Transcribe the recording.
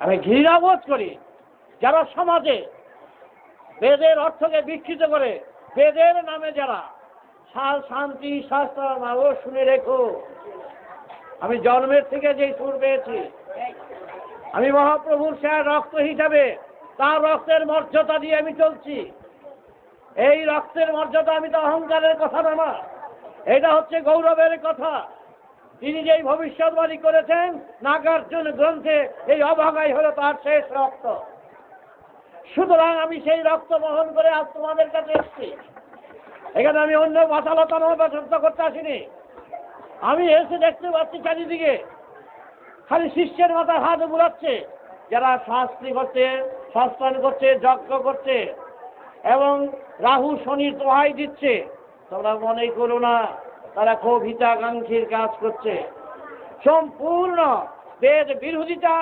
আমি ঘৃণাবোধ করি যারা সমাজে বেদের অর্থকে বিকৃত করে, বেদের নামে যারা শান্তি শাস্ত্র নাও শুনে রেখো, আমি জন্মের থেকে যেই সুর পেয়েছি, আমি মহাপ্রভুর সে রক্ত হিসাবে তার রক্তের মর্যাদা দিয়ে আমি চলছি। এই রক্তের মর্যাদা আমি তো অহংকারের কথা না, এটা হচ্ছে গৌরবের কথা। তিনি যেই ভবিষ্যৎবাণী করেছেন নাগার্জুন গ্রন্থে, এই অভাগাই হলো তার শেষ রক্ত। সুতরাং আমি সেই রক্ত বহন করে আজ তোমাদের কাছে এসেছি। এখানে আমি অন্য বাতালতা নয় করতে আসিনি। আমি এসে দেখতে পাচ্ছি চারিদিকে খালি শিষ্যের মাথায় হাত বুলাচ্ছে, যারা শাস্ত্রী করছে, সস্তান করছে, যজ্ঞ করছে এবং রাহু শনির দোহাই দিচ্ছে। তোমরা মনে করো না তারা খুব হিতাকাঙ্ক্ষীর কাজ করছে। সম্পূর্ণ বেদ বিরোধিতা